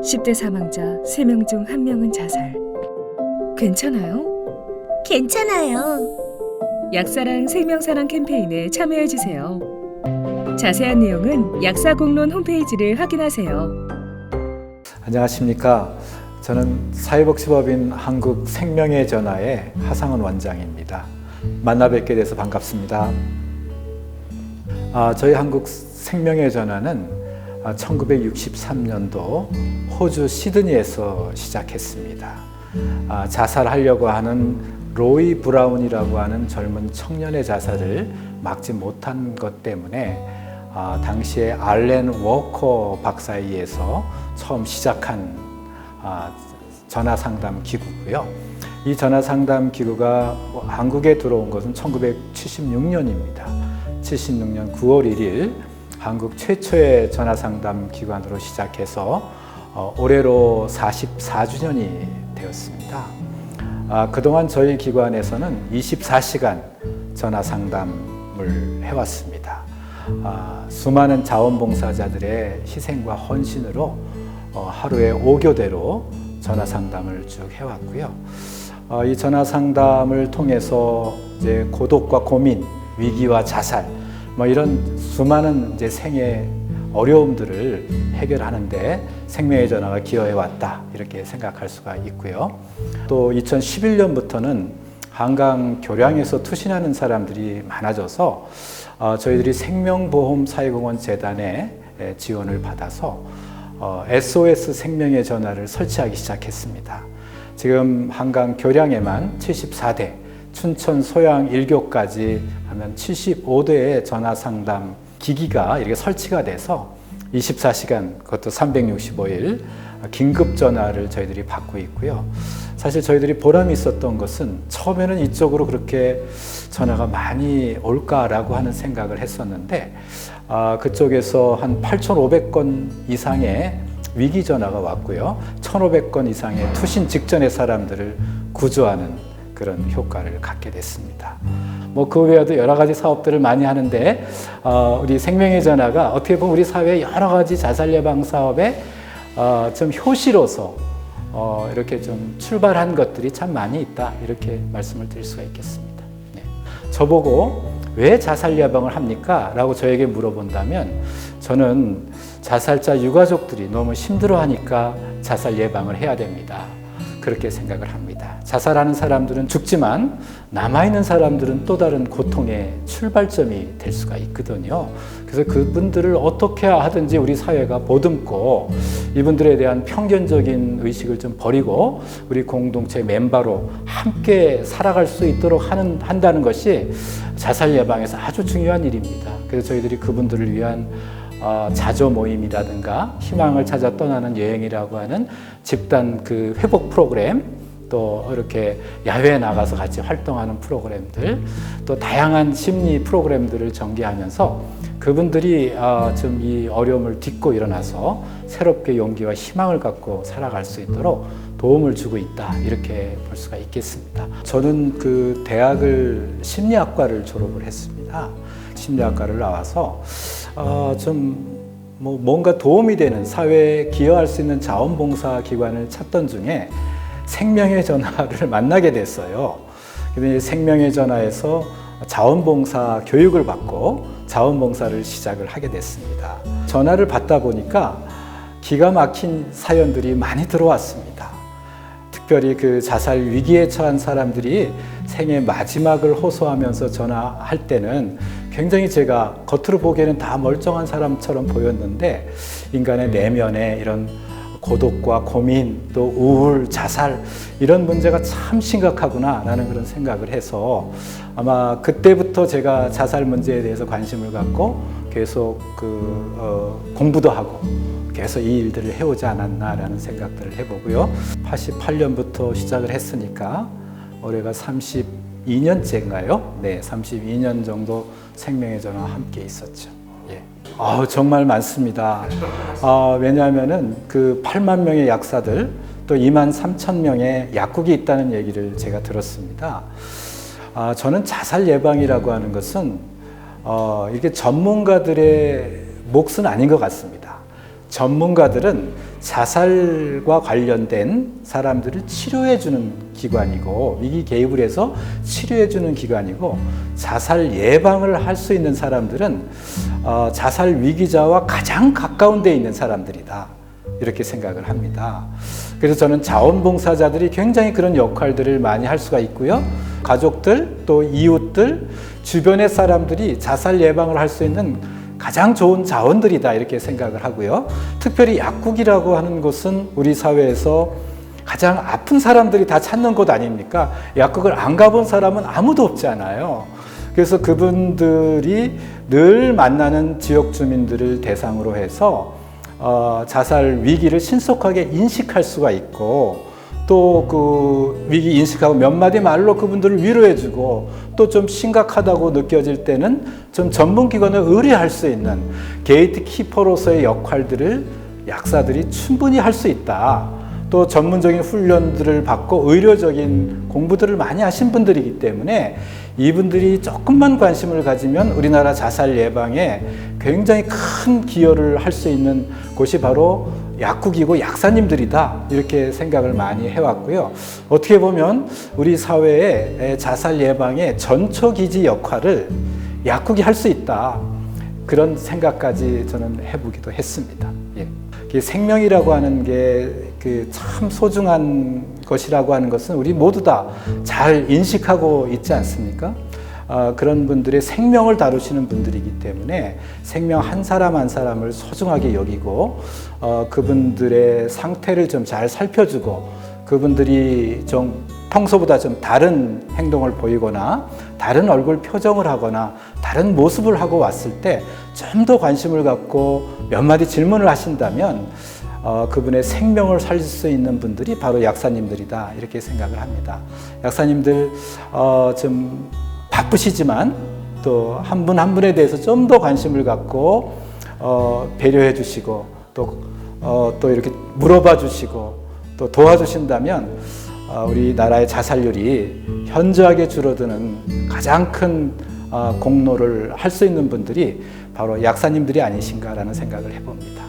10대 사망자 3명 중 1명은 자살. 괜찮아요? 괜찮아요. 약사랑 생명사랑 캠페인에 참여해주세요. 자세한 내용은 약사공론 홈페이지를 확인하세요. 안녕하십니까. 저는 사회복지법인 한국생명의 전화의 하상은 원장입니다. 만나 뵙게 돼서 반갑습니다. 저희 한국생명의 전화는 1963년도 호주 시드니에서 시작했습니다. 자살하려고 하는 로이 브라운이라고 하는 젊은 청년의 자살을 막지 못한 것 때문에 당시에 알렌 워커 박사에 의해서 처음 시작한 전화상담 기구고요. 이 전화상담 기구가 한국에 들어온 것은 1976년입니다. 76년 9월 1일 한국 최초의 전화상담 기관으로 시작해서 올해로 44주년이 되었습니다. 그동안 저희 기관에서는 24시간 전화상담을 해왔습니다. 수많은 자원봉사자들의 희생과 헌신으로 하루에 5교대로 전화상담을 쭉 해왔고요. 이 전화상담을 통해서 이제 고독과 고민, 위기와 자살, 이런 수많은 이제 생의 어려움들을 해결하는데 생명의 전화가 기여해왔다, 이렇게 생각할 수가 있고요. 또 2011년부터는 한강 교량에서 투신하는 사람들이 많아져서 저희들이 생명보험사회공헌 재단의 지원을 받아서 SOS 생명의 전화를 설치하기 시작했습니다. 지금 한강 교량에만 74대, 춘천 소양 1교까지 하면 75대의 전화 상담 기기가 이렇게 설치가 돼서 24시간, 그것도 365일 긴급 전화를 저희들이 받고 있고요. 사실 저희들이 보람이 있었던 것은 처음에는 이쪽으로 그렇게 전화가 많이 올까라고 하는 생각을 했었는데 그쪽에서 한 8,500건 이상의 위기 전화가 왔고요. 1,500건 이상의 투신 직전의 사람들을 구조하는 그런 효과를 갖게 됐습니다. 그 외에도 여러 가지 사업들을 많이 하는데 우리 생명의 전화가 어떻게 보면 우리 사회의 여러 가지 자살 예방 사업에 좀 효시로서 이렇게 좀 출발한 것들이 참 많이 있다, 이렇게 말씀을 드릴 수가 있겠습니다. 네. 저보고 왜 자살 예방을 합니까? 라고 저에게 물어본다면 저는 자살자 유가족들이 너무 힘들어하니까 자살 예방을 해야 됩니다, 그렇게 생각을 합니다. 자살하는 사람들은 죽지만 남아있는 사람들은 또 다른 고통의 출발점이 될 수가 있거든요. 그래서 그분들을 어떻게 하든지 우리 사회가 보듬고 이분들에 대한 편견적인 의식을 좀 버리고 우리 공동체 멤버로 함께 살아갈 수 있도록 한다는 것이 자살 예방에서 아주 중요한 일입니다. 그래서 저희들이 그분들을 위한 자조 모임이라든가 희망을 찾아 떠나는 여행이라고 하는 집단 그 회복 프로그램, 또 이렇게 야외에 나가서 같이 활동하는 프로그램들, 또 다양한 심리 프로그램들을 전개하면서 그분들이 좀 이 어려움을 딛고 일어나서 새롭게 용기와 희망을 갖고 살아갈 수 있도록 도움을 주고 있다, 이렇게 볼 수가 있겠습니다. 저는 그 대학을 심리학과를 졸업을 했습니다. 심리학과를 나와서 뭔가 도움이 되는 사회에 기여할 수 있는 자원봉사 기관을 찾던 중에 생명의 전화를 만나게 됐어요. 근데 생명의 전화에서 자원봉사 교육을 받고 자원봉사를 시작을 하게 됐습니다. 전화를 받다 보니까 기가 막힌 사연들이 많이 들어왔습니다. 특별히 그 자살 위기에 처한 사람들이 생의 마지막을 호소하면서 전화할 때는 굉장히 제가 겉으로 보기에는 다 멀쩡한 사람처럼 보였는데 인간의 내면에 이런 고독과 고민, 또 우울, 자살, 이런 문제가 참 심각하구나 라는 그런 생각을 해서 아마 그때부터 제가 자살 문제에 대해서 관심을 갖고 계속 공부도 하고 계속 이 일들을 해오지 않았나라는 생각들을 해보고요. 88년부터 시작을 했으니까 올해가 32년째인가요? 네, 32년 정도 생명의 전화와 함께 있었죠. 예. 정말 많습니다. 왜냐하면은 그 8만 명의 약사들, 또 2만 3천 명의 약국이 있다는 얘기를 제가 들었습니다. 저는 자살 예방이라고 하는 것은 이게 전문가들의 몫은 아닌 것 같습니다. 전문가들은 자살과 관련된 사람들을 치료해주는 기관이고 위기 개입을 해서 치료해주는 기관이고 자살 예방을 할 수 있는 사람들은 자살 위기자와 가장 가까운 데 있는 사람들이다. 이렇게 생각을 합니다. 그래서 저는 자원봉사자들이 굉장히 그런 역할들을 많이 할 수가 있고요. 가족들, 또 이웃들, 주변의 사람들이 자살 예방을 할 수 있는 가장 좋은 자원들이다 이렇게 생각을 하고요. 특별히 약국이라고 하는 곳은 우리 사회에서 가장 아픈 사람들이 다 찾는 곳 아닙니까? 약국을 안 가본 사람은 아무도 없잖아요. 그래서 그분들이 늘 만나는 지역 주민들을 대상으로 해서 자살 위기를 신속하게 인식할 수가 있고 또 그 위기 인식하고 몇 마디 말로 그분들을 위로해주고 또 좀 심각하다고 느껴질 때는 좀 전문기관을 의뢰할 수 있는 게이트키퍼로서의 역할들을 약사들이 충분히 할 수 있다. 또 전문적인 훈련들을 받고 의료적인 공부들을 많이 하신 분들이기 때문에 이분들이 조금만 관심을 가지면 우리나라 자살 예방에 굉장히 큰 기여를 할 수 있는 곳이 바로 약국이고 약사님들이다 이렇게 생각을 많이 해왔고요. 어떻게 보면 우리 사회의 자살 예방의 전초기지 역할을 약국이 할 수 있다 그런 생각까지 저는 해보기도 했습니다. 예. 생명이라고 하는 게 그 참 소중한 것이라고 하는 것은 우리 모두 다 잘 인식하고 있지 않습니까? 그런 분들의 생명을 다루시는 분들이기 때문에 생명 한 사람 한 사람을 소중하게 여기고 그분들의 상태를 좀 잘 살펴주고 그분들이 좀 평소보다 좀 다른 행동을 보이거나 다른 얼굴 표정을 하거나 다른 모습을 하고 왔을 때 좀 더 관심을 갖고 몇 마디 질문을 하신다면 그분의 생명을 살릴 수 있는 분들이 바로 약사님들이다 이렇게 생각을 합니다. 약사님들 좀 바쁘시지만 또 한 분 한 분에 대해서 좀 더 관심을 갖고 배려해 주시고 또 이렇게 물어봐 주시고 또 도와주신다면 우리나라의 자살률이 현저하게 줄어드는 가장 큰 공로를 할 수 있는 분들이 바로 약사님들이 아니신가라는 생각을 해봅니다.